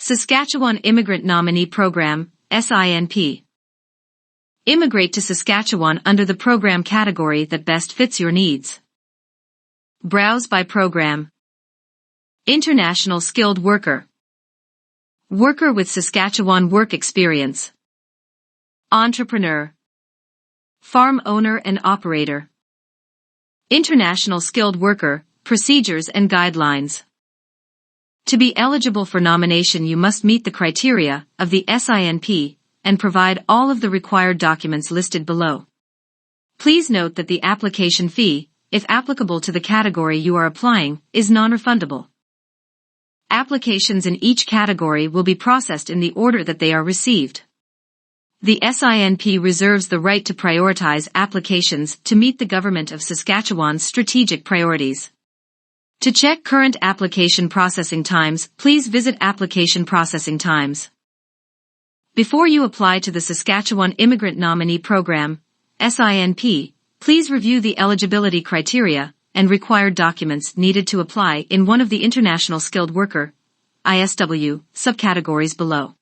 Saskatchewan Immigrant Nominee Program, SINP. Immigrate to Saskatchewan under the program category that best fits your needs. Browse by program. International Skilled Worker. Worker with Saskatchewan work experience. Entrepreneur. Farm owner and operator. International Skilled Worker, procedures and guidelines. To be eligible for nomination, you must meet the criteria of the SINP and provide all of the required documents listed below. Please note that the application fee, if applicable to the category you are applying, is non-refundable. Applications in each category will be processed in the order that they are received. The SINP reserves the right to prioritize applications to meet the Government of Saskatchewan's strategic priorities. To check current application processing times, please visit Application Processing Times. Before you apply to the Saskatchewan Immigrant Nominee Program, SINP, please review the eligibility criteria and required documents needed to apply in one of the International Skilled Worker, ISW, subcategories below.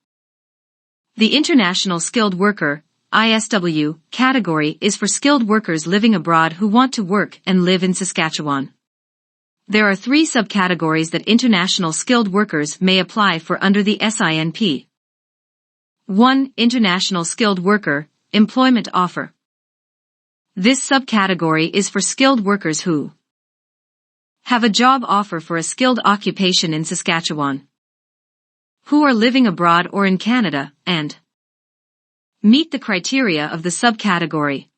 The International Skilled Worker, ISW, category is for skilled workers living abroad who want to work and live in Saskatchewan. There are 3 subcategories that international skilled workers may apply for under the SINP. 1. International Skilled Worker, Employment Offer. This subcategory is for skilled workers who have a job offer for a skilled occupation in Saskatchewan, who are living abroad or in Canada, and meet the criteria of the subcategory.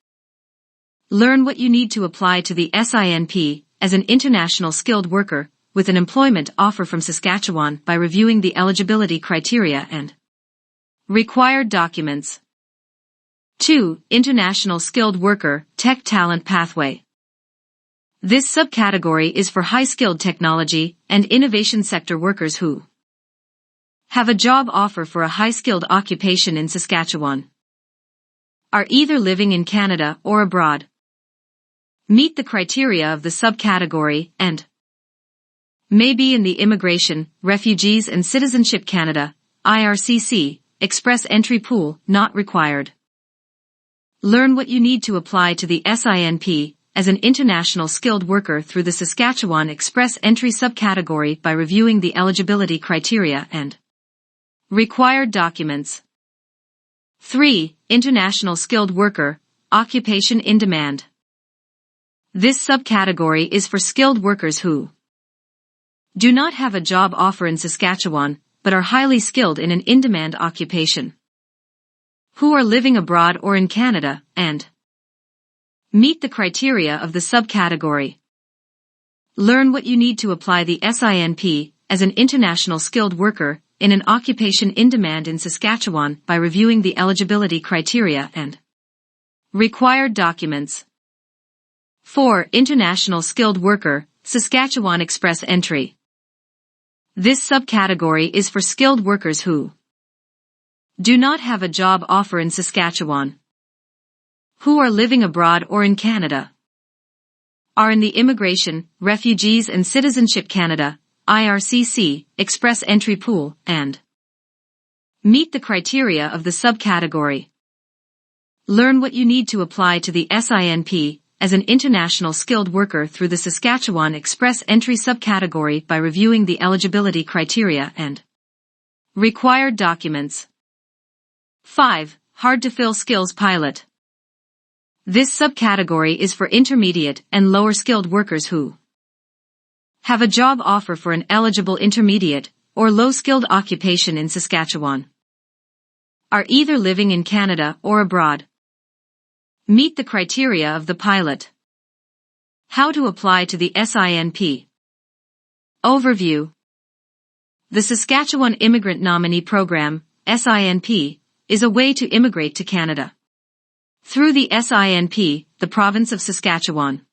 Learn what you need to apply to the SINP as an international skilled worker with an employment offer from Saskatchewan by reviewing the eligibility criteria and required documents. 2. International Skilled Worker, Tech Talent Pathway. This subcategory is for high-skilled technology and innovation sector workers who have a job offer for a high-skilled occupation in Saskatchewan, are either living in Canada or abroad, meet the criteria of the subcategory, and may be in the Immigration, Refugees and Citizenship Canada, IRCC, Express Entry Pool, not required. Learn what you need to apply to the SINP as an international skilled worker through the Saskatchewan Express Entry subcategory by reviewing the eligibility criteria and required documents. 3. International Skilled Worker, Occupation in Demand. This subcategory is for skilled workers who do not have a job offer in Saskatchewan, but are highly skilled in an in-demand occupation, who are living abroad or in Canada, and meet the criteria of the subcategory. Learn what you need to apply the SINP as an international skilled worker in an occupation in demand in Saskatchewan by reviewing the eligibility criteria and required documents. 4. International Skilled Worker, Saskatchewan Express Entry. This subcategory is for skilled workers who do not have a job offer in Saskatchewan, who are living abroad or in Canada, are in the Immigration, Refugees and Citizenship Canada, IRCC, Express Entry Pool, and meet the criteria of the subcategory. Learn what you need to apply to the SINP as an international skilled worker through the Saskatchewan Express Entry subcategory by reviewing the eligibility criteria and required documents. 5. Hard-to-fill skills pilot. This subcategory is for intermediate and lower skilled workers who have a job offer for an eligible intermediate or low-skilled occupation in Saskatchewan, are either living in Canada or abroad, meet the criteria of the pilot. How to apply to the SINP. Overview. The Saskatchewan Immigrant Nominee Program, SINP, is a way to immigrate to Canada. Through the SINP, the province of Saskatchewan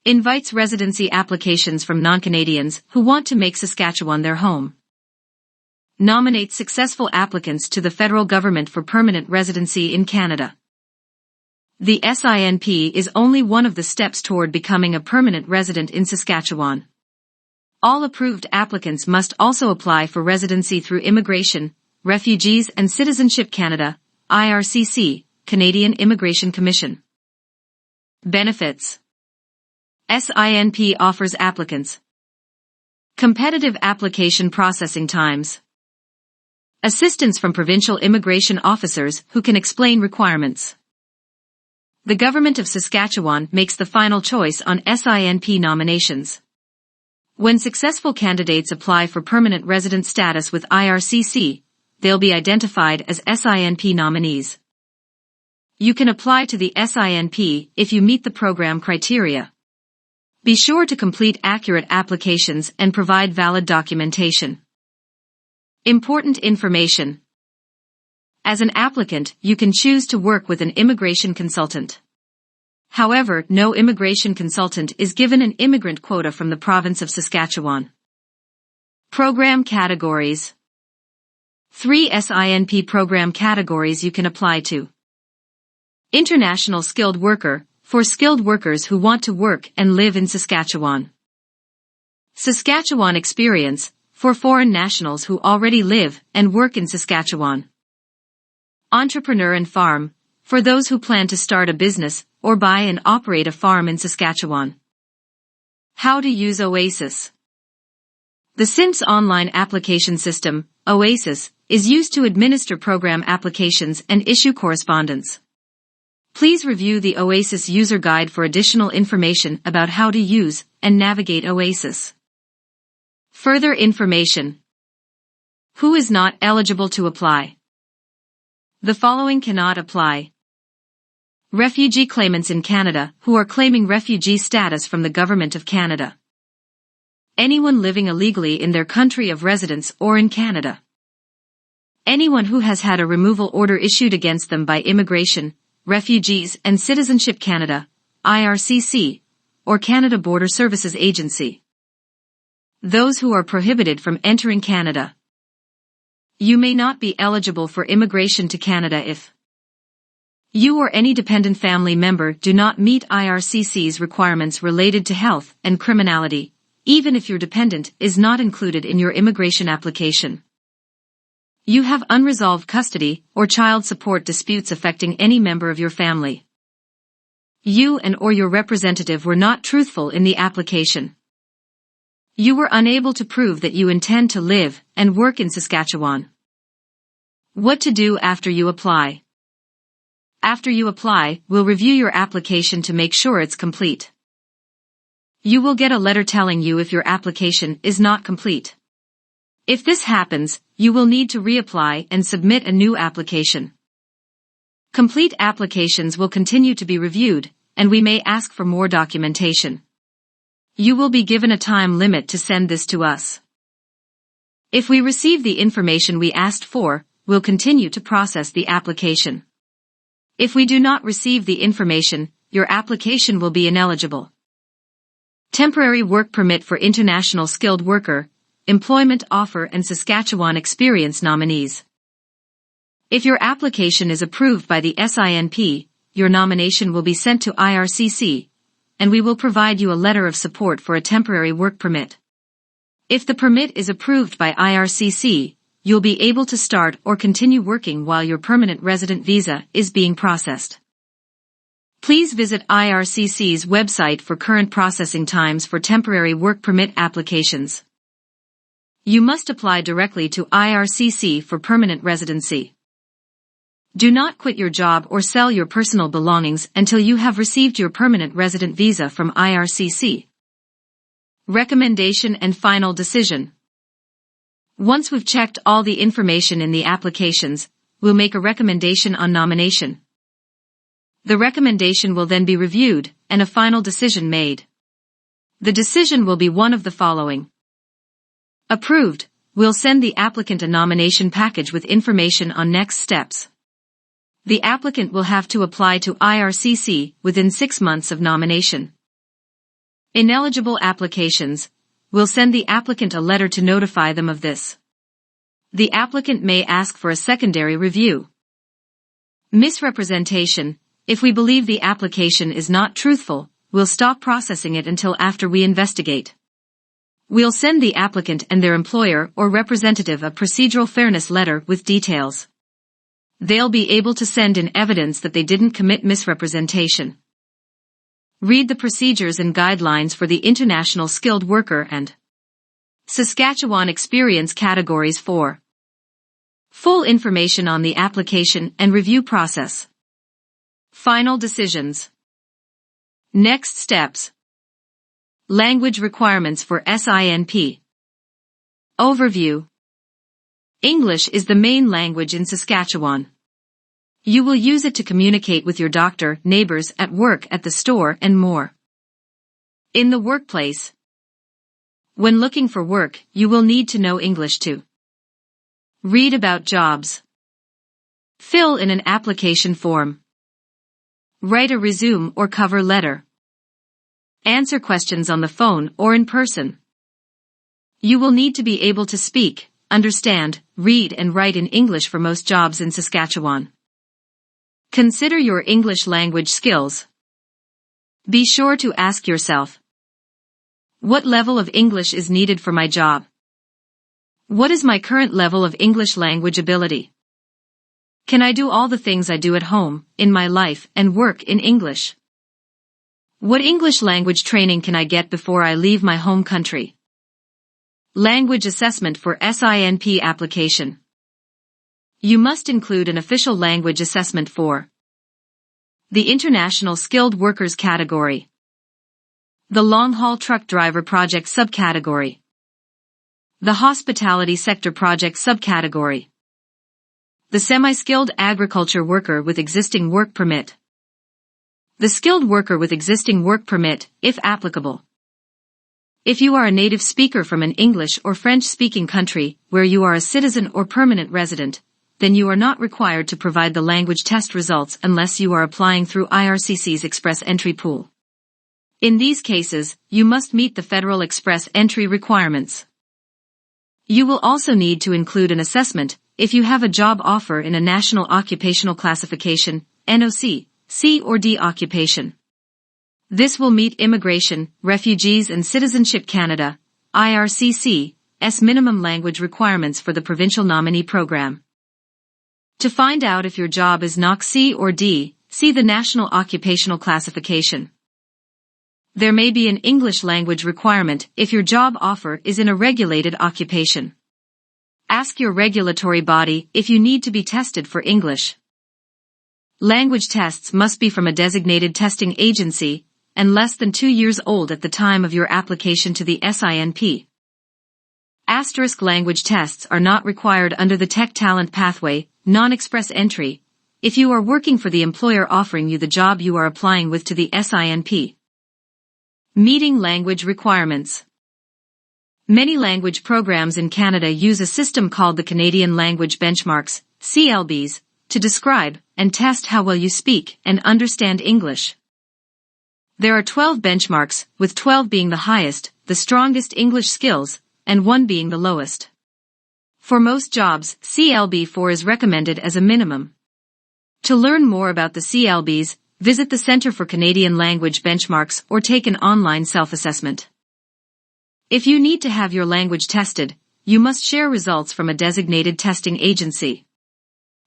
invites residency applications from non-Canadians who want to make Saskatchewan their home. Nominates successful applicants to the federal government for permanent residency in Canada. The SINP is only one of the steps toward becoming a permanent resident in Saskatchewan. All approved applicants must also apply for residency through Immigration, Refugees and Citizenship Canada, IRCC, Canadian Immigration Commission. Benefits. SINP offers applicants competitive application processing times, assistance from provincial immigration officers who can explain requirements. The Government of Saskatchewan makes the final choice on SINP nominations. When successful candidates apply for permanent resident status with IRCC, they'll be identified as SINP nominees. You can apply to the SINP if you meet the program criteria. Be sure to complete accurate applications and provide valid documentation. Important information. As an applicant, you can choose to work with an immigration consultant. However, no immigration consultant is given an immigrant quota from the province of Saskatchewan. Program categories. 3 SINP program categories you can apply to. International skilled worker, for skilled workers who want to work and live in Saskatchewan. Saskatchewan experience, for foreign nationals who already live and work in Saskatchewan. Entrepreneur and farm, for those who plan to start a business or buy and operate a farm in Saskatchewan. How to use Oasis. The SINP's online application system, Oasis, is used to administer program applications and issue correspondence. Please review the Oasis user guide for additional information about how to use and navigate Oasis. Further information. Who is not eligible to apply? The following cannot apply. Refugee claimants in Canada who are claiming refugee status from the Government of Canada. Anyone living illegally in their country of residence or in Canada. Anyone who has had a removal order issued against them by Immigration, Refugees and Citizenship Canada, IRCC, or Canada Border Services Agency. Those who are prohibited from entering Canada. You may not be eligible for immigration to Canada if you or any dependent family member do not meet IRCC's requirements related to health and criminality, even if your dependent is not included in your immigration application. You have unresolved custody or child support disputes affecting any member of your family. You and/or your representative were not truthful in the application. You were unable to prove that you intend to live and work in Saskatchewan. What to do after you apply. After you apply, we'll review your application to make sure it's complete. You will get a letter telling you if your application is not complete. If this happens, you will need to reapply and submit a new application. Complete applications will continue to be reviewed, and we may ask for more documentation. You will be given a time limit to send this to us. If we receive the information we asked for, we'll continue to process the application. If we do not receive the information, your application will be ineligible. Temporary work permit for international skilled worker, employment offer and Saskatchewan experience nominees. If your application is approved by the SINP, your nomination will be sent to IRCC, and we will provide you a letter of support for a temporary work permit. If the permit is approved by IRCC, you'll be able to start or continue working while your permanent resident visa is being processed. Please visit IRCC's website for current processing times for temporary work permit applications. You must apply directly to IRCC for permanent residency. Do not quit your job or sell your personal belongings until you have received your permanent resident visa from IRCC. Recommendation and final decision. Once we've checked all the information in the applications, we'll make a recommendation on nomination. The recommendation will then be reviewed, and a final decision made. The decision will be one of the following. Approved, we'll send the applicant a nomination package with information on next steps. The applicant will have to apply to IRCC within 6 months of nomination. Ineligible applications, we'll send the applicant a letter to notify them of this. The applicant may ask for a secondary review. Misrepresentation, if we believe the application is not truthful, we'll stop processing it until after we investigate. We'll send the applicant and their employer or representative a procedural fairness letter with details. They'll be able to send in evidence that they didn't commit misrepresentation. Read the procedures and guidelines for the International Skilled Worker and Saskatchewan Experience categories for full information on the application and review process. Final decisions. Next steps. Language requirements for SINP. Overview. English is the main language in Saskatchewan. You will use it to communicate with your doctor, neighbors, at work, at the store, and more. In the workplace. When looking for work, you will need to know English too. Read about jobs. Fill in an application form. Write a resume or cover letter. Answer questions on the phone or in person. You will need to be able to speak, understand, read and write in English for most jobs in Saskatchewan. Consider your English language skills. Be sure to ask yourself, what level of English is needed for my job? What is my current level of English language ability? Can I do all the things I do at home, in my life, and work in English? What English language training can I get before I leave my home country? Language assessment for SINP application. You must include an official language assessment for the International Skilled Workers category, the Long-Haul Truck Driver Project subcategory, the Hospitality Sector Project subcategory, the Semi-Skilled Agriculture Worker with Existing Work Permit, the Skilled Worker with Existing Work Permit, if applicable. If you are a native speaker from an English or French-speaking country, where you are a citizen or permanent resident, then you are not required to provide the language test results unless you are applying through IRCC's Express Entry Pool. In these cases, you must meet the federal Express Entry requirements. You will also need to include an assessment if you have a job offer in a National Occupational Classification, NOC, C or D occupation. This will meet Immigration, Refugees and Citizenship Canada, IRCC, minimum language requirements for the provincial nominee program. To find out if your job is NOC C or D, see the National Occupational Classification. There may be an English language requirement if your job offer is in a regulated occupation. Ask your regulatory body if you need to be tested for English. Language tests must be from a designated testing agency and less than 2 years old at the time of your application to the SINP. Asterisk language tests are not required under the Tech Talent Pathway, non-express entry, if you are working for the employer offering you the job you are applying with to the SINP. Meeting language requirements. Many language programs in Canada use a system called the Canadian Language Benchmarks, CLBs, to describe and test how well you speak and understand English. There are 12 benchmarks, with 12 being the highest, the strongest English skills, and 1 being the lowest. For most jobs, CLB 4 is recommended as a minimum. To learn more about the CLBs, visit the Centre for Canadian Language Benchmarks or take an online self-assessment. If you need to have your language tested, you must share results from a designated testing agency.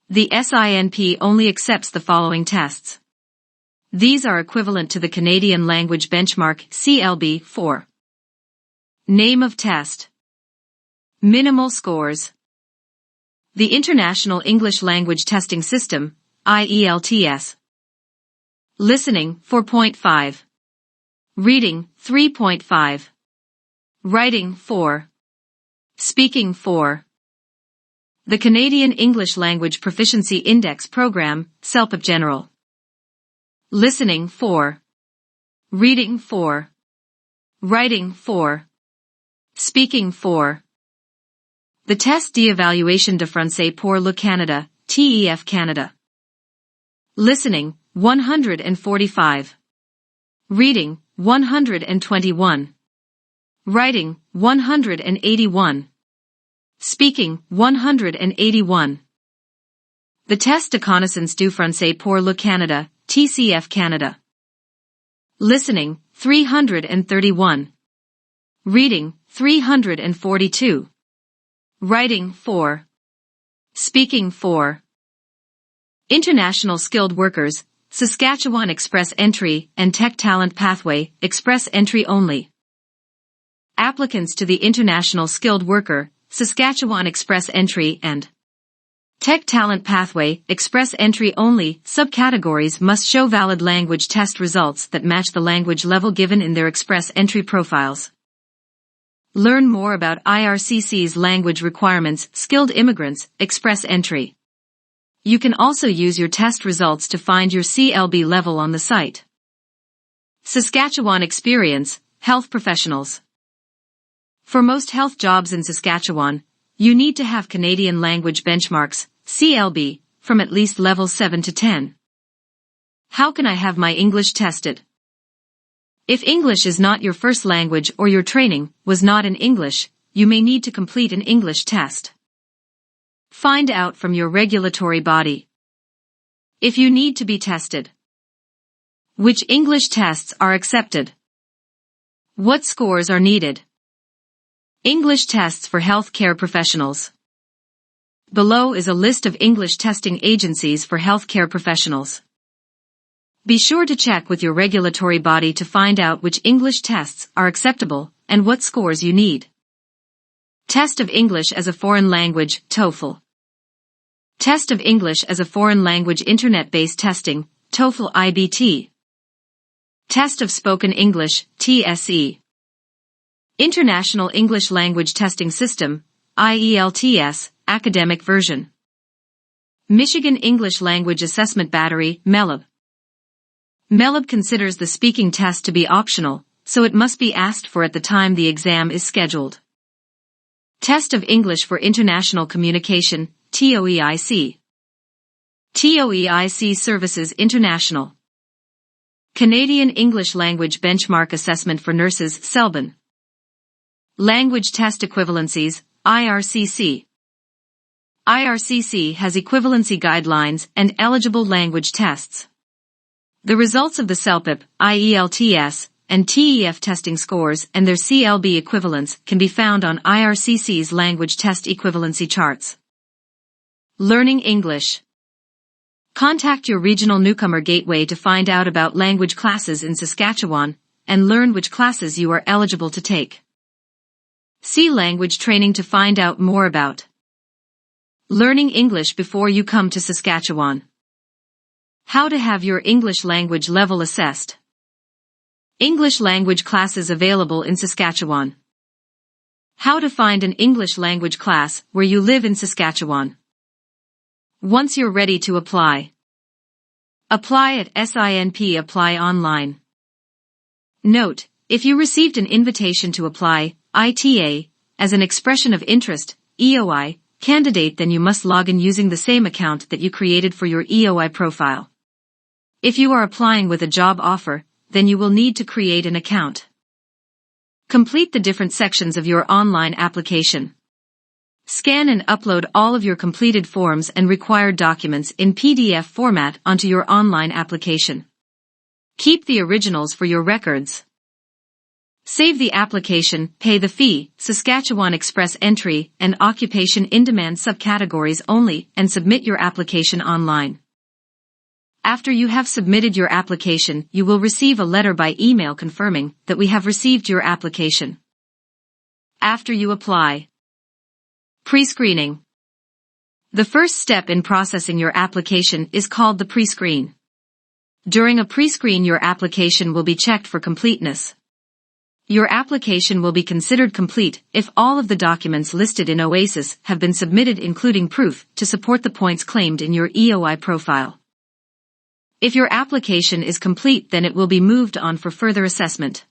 The SINP only accepts the following tests. These are equivalent to the Canadian Language Benchmark CLB 4. Name of test. Minimal scores. The International English Language Testing System, IELTS. Listening, 4.5. Reading, 3.5. Writing, 4. Speaking, 4. The Canadian English Language Proficiency Index Program, SELPIP General. Listening, 4. Reading, 4. Writing, 4. Speaking, 4. The Test d'Évaluation de Français pour le Canada, TEF Canada. Listening, 145. Reading, 121. Writing, 181. Speaking, 181. The Test de Connaissance du Français pour le Canada, TCF Canada. Listening, 331. Reading, 342. Writing, 4. Speaking, 4. International Skilled Workers, Saskatchewan Express Entry and Tech Talent Pathway, Express Entry only. Applicants to the International Skilled Worker, Saskatchewan Express Entry and Tech Talent Pathway, Express Entry only, subcategories must show valid language test results that match the language level given in their Express Entry profiles. Learn more about IRCC's language requirements, Skilled Immigrants, Express Entry. You can also use your test results to find your CLB level on the site. Saskatchewan Experience, Health Professionals. For most health jobs in Saskatchewan, you need to have Canadian Language Benchmarks, CLB, from at least level 7 to 10. How can I have my English tested? If English is not your first language or your training was not in English, you may need to complete an English test. Find out from your regulatory body. If you need to be tested. Which English tests are accepted? What scores are needed? English tests for healthcare professionals. Below is a list of English testing agencies for healthcare professionals. Be sure to check with your regulatory body to find out which English tests are acceptable and what scores you need. Test of English as a Foreign Language, TOEFL. Test of English as a Foreign Language Internet-based testing, TOEFL IBT. Test of Spoken English, TSE. International English Language Testing System, IELTS, Academic Version. Michigan English Language Assessment Battery, MELAB. MELAB considers the speaking test to be optional, so it must be asked for at the time the exam is scheduled. Test of English for International Communication, TOEIC. TOEIC Services International. Canadian English Language Benchmark Assessment for Nurses, CELBN. Language Test Equivalencies, IRCC. IRCC has equivalency guidelines and eligible language tests. The results of the CELPIP, IELTS, and TEF testing scores and their CLB equivalents can be found on IRCC's language test equivalency charts. Learning English. Contact your regional newcomer gateway to find out about language classes in Saskatchewan and learn which classes you are eligible to take. See language training to find out more about learning English before you come to Saskatchewan. How to have your English language level assessed. English language classes available in Saskatchewan. How to find an English language class where you live in Saskatchewan. Once you're ready to apply. Apply at SINP. Apply online. Note, if you received an invitation to apply, ITA, as an expression of interest, EOI, candidate, then you must log in using the same account that you created for your EOI profile. If you are applying with a job offer, then you will need to create an account. Complete the different sections of your online application. Scan and upload all of your completed forms and required documents in PDF format onto your online application. Keep the originals for your records. Save the application, pay the fee, Saskatchewan Express Entry and Occupation in-demand subcategories only, and submit your application online. After you have submitted your application, you will receive a letter by email confirming that we have received your application. After you apply. Pre-screening. The first step in processing your application is called the pre-screen. During a pre-screen, your application will be checked for completeness. Your application will be considered complete if all of the documents listed in OASIS have been submitted, including proof to support the points claimed in your EOI profile. If your application is complete, then it will be moved on for further assessment.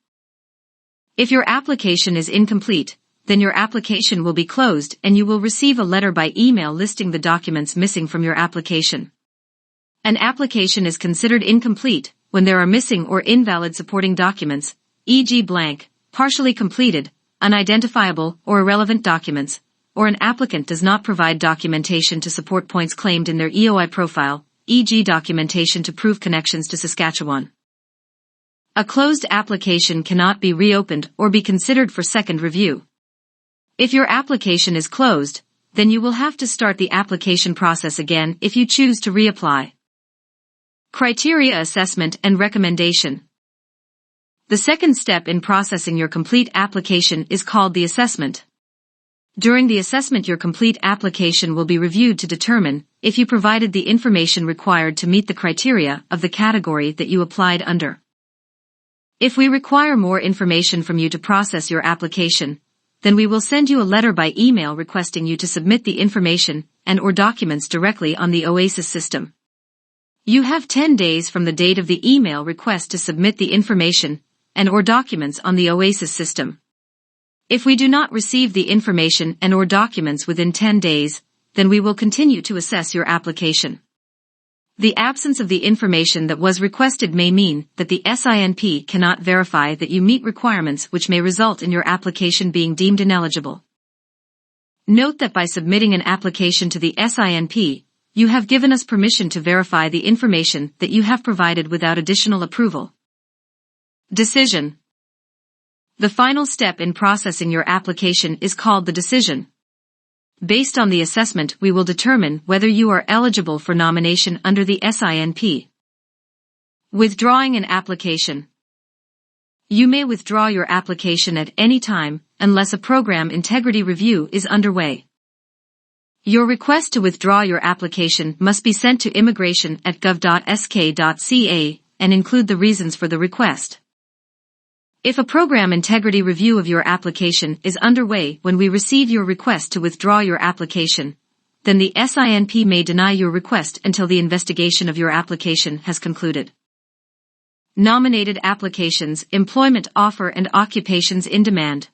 If your application is incomplete, then your application will be closed and you will receive a letter by email listing the documents missing from your application. An application is considered incomplete when there are missing or invalid supporting documents, e.g. blank, partially completed, unidentifiable or irrelevant documents, or an applicant does not provide documentation to support points claimed in their EOI profile, e.g. documentation to prove connections to Saskatchewan. A closed application cannot be reopened or be considered for second review. If your application is closed, then you will have to start the application process again if you choose to reapply. Criteria assessment and recommendation. The second step in processing your complete application is called the assessment. During the assessment, your complete application will be reviewed to determine if you provided the information required to meet the criteria of the category that you applied under. If we require more information from you to process your application, then we will send you a letter by email requesting you to submit the information and/or documents directly on the OASIS system. You have 10 days from the date of the email request to submit the information and/or documents on the OASIS system. If we do not receive the information and/or documents within 10 days, then we will continue to assess your application. The absence of the information that was requested may mean that the SINP cannot verify that you meet requirements, which may result in your application being deemed ineligible. Note that by submitting an application to the SINP, you have given us permission to verify the information that you have provided without additional approval. Decision. The final step in processing your application is called the decision. Based on the assessment, we will determine whether you are eligible for nomination under the SINP. Withdrawing an application. You may withdraw your application at any time, unless a program integrity review is underway. Your request to withdraw your application must be sent to immigration@gov.sk.ca and include the reasons for the request. If a program integrity review of your application is underway when we receive your request to withdraw your application, then the SINP may deny your request until the investigation of your application has concluded. Nominated applications, employment offer and occupations in demand.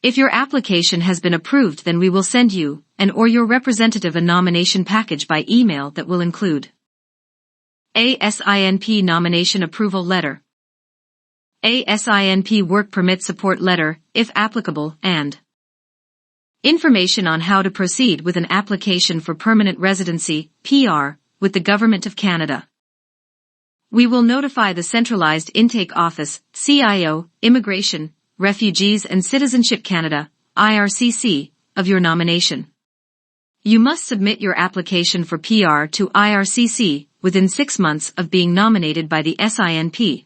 If your application has been approved, then we will send you and/or your representative a nomination package by email that will include a SINP nomination approval letter, a SINP work permit support letter, if applicable, and information on how to proceed with an application for permanent residency, PR, with the Government of Canada. We will notify the Centralized Intake Office, CIO, Immigration, Refugees and Citizenship Canada, IRCC, of your nomination. You must submit your application for PR to IRCC within 6 months of being nominated by the SINP.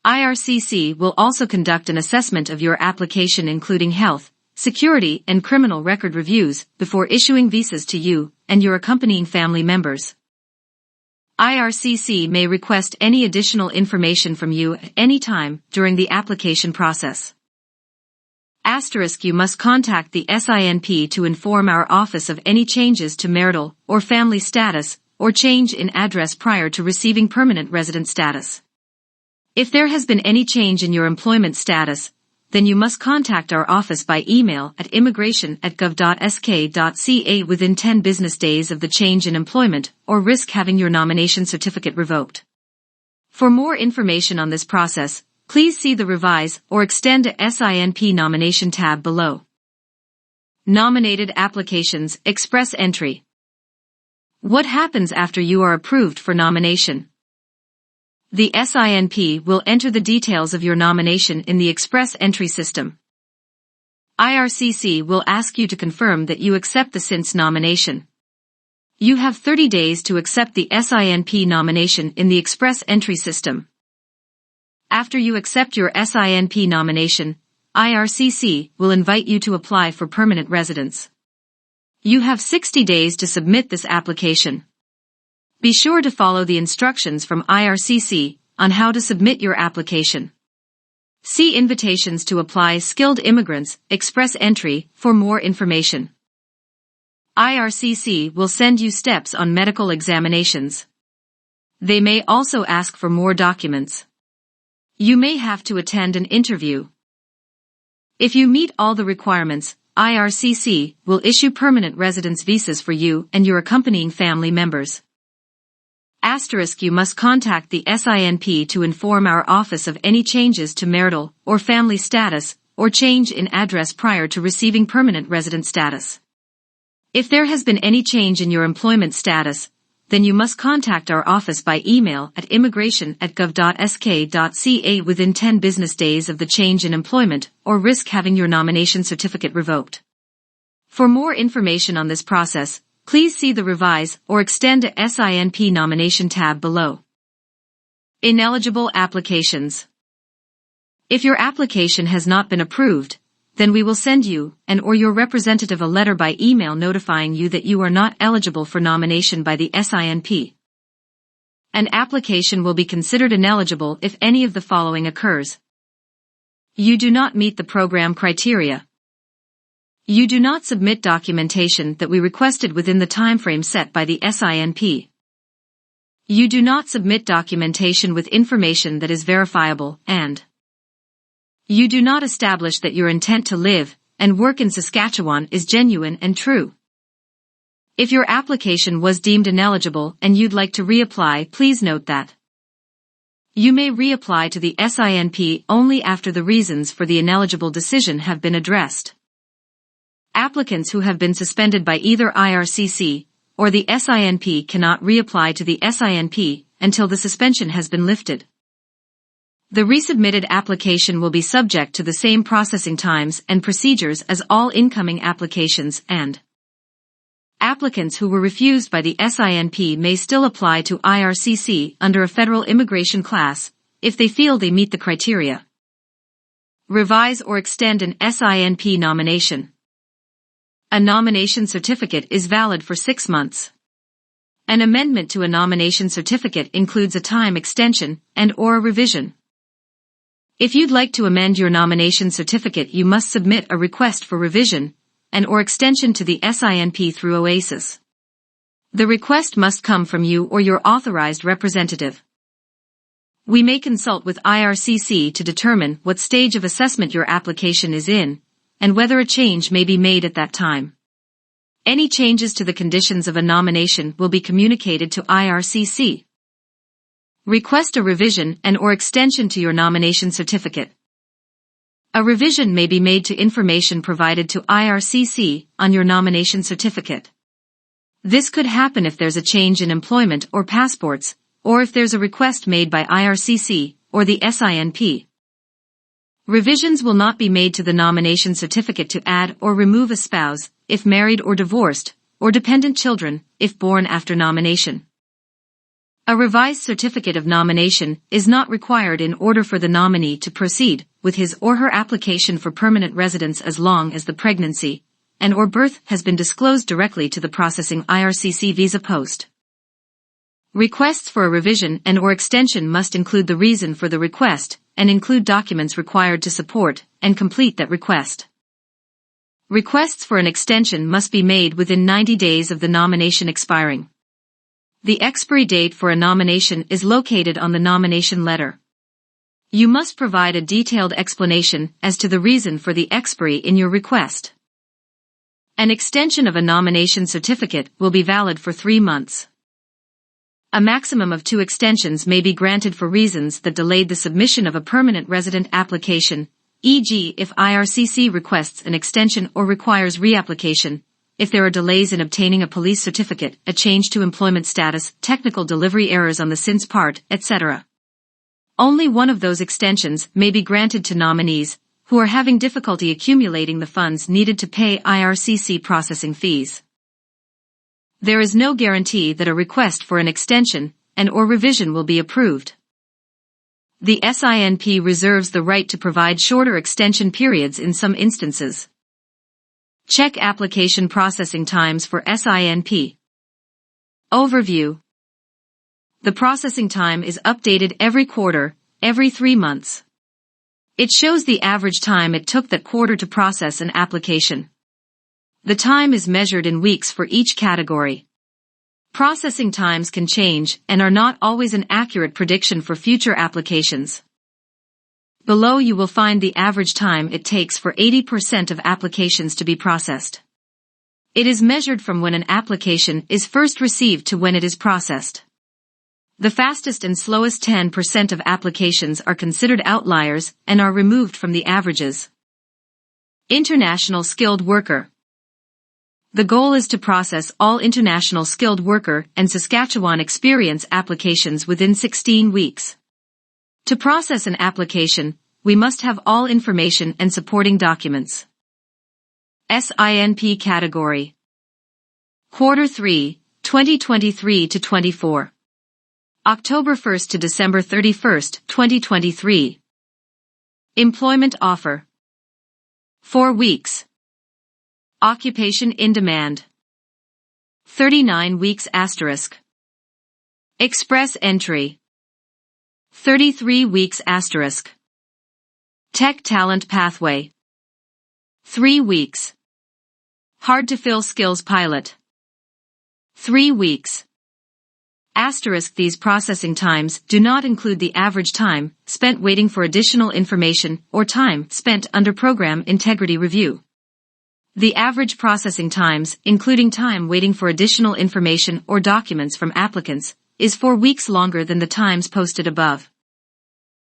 IRCC will also conduct an assessment of your application, including health, security and criminal record reviews, before issuing visas to you and your accompanying family members. IRCC may request any additional information from you at any time during the application process. * You must contact the SINP to inform our office of any changes to marital or family status or change in address prior to receiving permanent resident status. If there has been any change in your employment status, then you must contact our office by email at immigration@gov.sk.ca within 10 business days of the change in employment, or risk having your nomination certificate revoked. For more information on this process, please see the Revise or Extend a SINP Nomination tab below. Nominated applications, express entry. What happens after you are approved for nomination? The SINP will enter the details of your nomination in the express entry system. IRCC will ask you to confirm that you accept the SINP nomination. You have 30 days to accept the SINP nomination in the express entry system. After you accept your SINP nomination, IRCC will invite you to apply for permanent residence. You have 60 days to submit this application. Be sure to follow the instructions from IRCC on how to submit your application. See Invitations to Apply Skilled Immigrants, Express Entry, for more information. IRCC will send you steps on medical examinations. They may also ask for more documents. You may have to attend an interview. If you meet all the requirements, IRCC will issue permanent residence visas for you and your accompanying family members. You must contact the SINP to inform our office of any changes to marital or family status or change in address prior to receiving permanent resident status. If there has been any change in your employment status, then you must contact our office by email at immigration@gov.sk.ca within 10 business days of the change in employment or risk having your nomination certificate revoked. For more information on this process, please see the Revise or Extend a SINP Nomination tab below. Ineligible applications. If your application has not been approved, then we will send you and/or your representative a letter by email notifying you that you are not eligible for nomination by the SINP. An application will be considered ineligible if any of the following occurs. You do not meet the program criteria. You do not submit documentation that we requested within the timeframe set by the SINP. You do not submit documentation with information that is verifiable, and you do not establish that your intent to live and work in Saskatchewan is genuine and true. If your application was deemed ineligible and you'd like to reapply, please note that you may reapply to the SINP only after the reasons for the ineligible decision have been addressed. Applicants who have been suspended by either IRCC or the SINP cannot reapply to the SINP until the suspension has been lifted. The resubmitted application will be subject to the same processing times and procedures as all incoming applications, and applicants who were refused by the SINP may still apply to IRCC under a federal immigration class if they feel they meet the criteria. Revise or extend an SINP nomination. A nomination certificate is valid for 6 months. An amendment to a nomination certificate includes a time extension and/or a revision. If you'd like to amend your nomination certificate, you must submit a request for revision and/or extension to the SINP through OASIS. The request must come from you or your authorized representative. We may consult with IRCC to determine what stage of assessment your application is in, and whether a change may be made at that time. Any changes to the conditions of a nomination will be communicated to IRCC. Request a revision and/or extension to your nomination certificate. A revision may be made to information provided to IRCC on your nomination certificate. This could happen if there's a change in employment or passports, or if there's a request made by IRCC or the SINP. Revisions will not be made to the nomination certificate to add or remove a spouse, if married or divorced, or dependent children, if born after nomination. A revised certificate of nomination is not required in order for the nominee to proceed with his or her application for permanent residence as long as the pregnancy and/or birth has been disclosed directly to the processing IRCC visa post. Requests for a revision and/or extension must include the reason for the request and include documents required to support and complete that request. Requests for an extension must be made within 90 days of the nomination expiring. The expiry date for a nomination is located on the nomination letter. You must provide a detailed explanation as to the reason for the expiry in your request. An extension of a nomination certificate will be valid for 3 months. A maximum of 2 extensions may be granted for reasons that delayed the submission of a permanent resident application, e.g. if IRCC requests an extension or requires reapplication, if there are delays in obtaining a police certificate, a change to employment status, technical delivery errors on the SINS part, etc. Only one of those extensions may be granted to nominees who are having difficulty accumulating the funds needed to pay IRCC processing fees. There is no guarantee that a request for an extension and/or revision will be approved. The SINP reserves the right to provide shorter extension periods in some instances. Check application processing times for SINP. Overview. The processing time is updated every quarter, every 3 months. It shows the average time it took that quarter to process an application. The time is measured in weeks for each category. Processing times can change and are not always an accurate prediction for future applications. Below you will find the average time it takes for 80% of applications to be processed. It is measured from when an application is first received to when it is processed. The fastest and slowest 10% of applications are considered outliers and are removed from the averages. International skilled worker. The goal is to process all international skilled worker and Saskatchewan experience applications within 16 weeks. To process an application, we must have all information and supporting documents. SINP category. Quarter 3, 2023 to 24. October 1st to December 31st, 2023. Employment offer. 4 weeks. Occupation in demand. 39 weeks asterisk. Express entry. 33 weeks asterisk. Tech talent pathway. 3 weeks. Hard to fill skills pilot. 3 weeks. Asterisk. These processing times do not include the average time spent waiting for additional information or time spent under program integrity review. The average processing times, including time waiting for additional information or documents from applicants, is 4 weeks longer than the times posted above.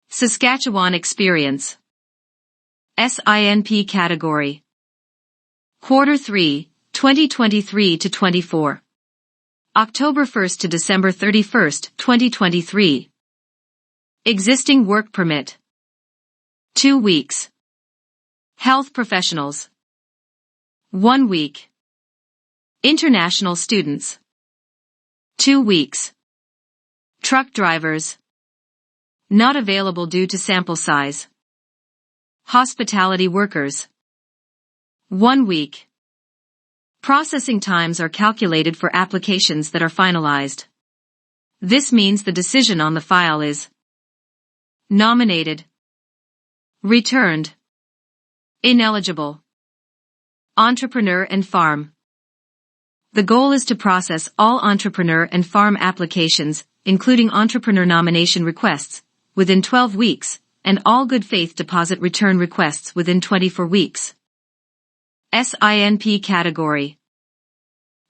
Saskatchewan experience. SINP category. Quarter 3, 2023 to 24. October 1st to December 31st, 2023. Existing work permit. 2 weeks. Health professionals. 1 week. International students. 2 weeks. Truck drivers. Not available due to sample size. Hospitality workers. 1 week. Processing times are calculated for applications that are finalized. This means the decision on the file is nominated, returned, ineligible, entrepreneur and farm. The goal is to process all entrepreneur and farm applications, including entrepreneur nomination requests, within 12 weeks, and all good faith deposit return requests within 24 weeks. SINP category.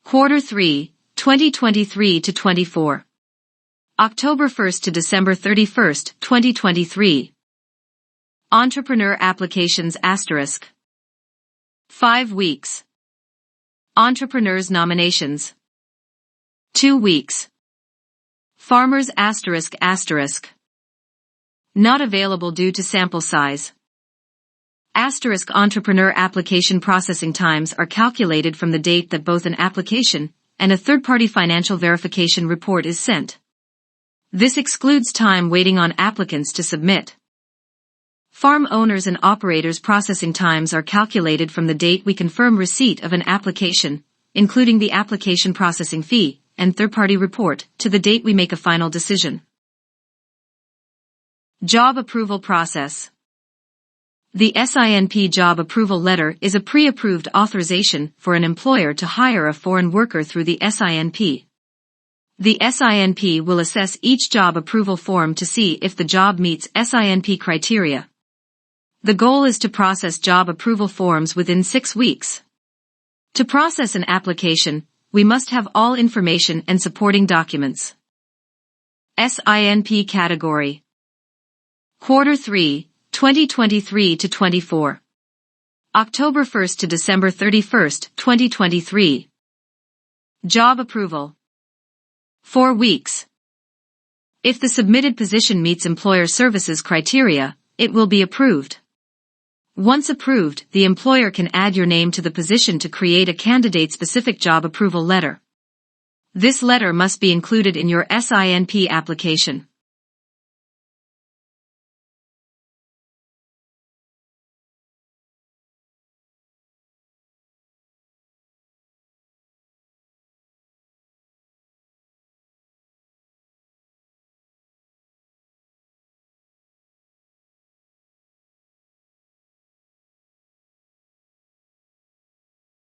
Quarter 3, 2023 to 24. October 1st to December 31st, 2023. Entrepreneur applications asterisk. 5 weeks. Entrepreneurs nominations. 2 weeks. Farmers asterisk asterisk. Not available due to sample size. Asterisk. Entrepreneur application processing times are calculated from the date that both an application and a third-party financial verification report is sent. This excludes time waiting on applicants to submit. Farm owners and operators processing times are calculated from the date we confirm receipt of an application, including the application processing fee and third-party report, to the date we make a final decision. Job approval process. The SINP job approval letter is a pre-approved authorization for an employer to hire a foreign worker through the SINP. The SINP will assess each job approval form to see if the job meets SINP criteria. The goal is to process job approval forms within 6 weeks. To process an application, we must have all information and supporting documents. SINP category. Quarter 3, 2023 to 24. October 1st to December 31st, 2023. Job approval. 4 weeks. If the submitted position meets employer services criteria, it will be approved. Once approved, the employer can add your name to the position to create a candidate-specific job approval letter. This letter must be included in your SINP application.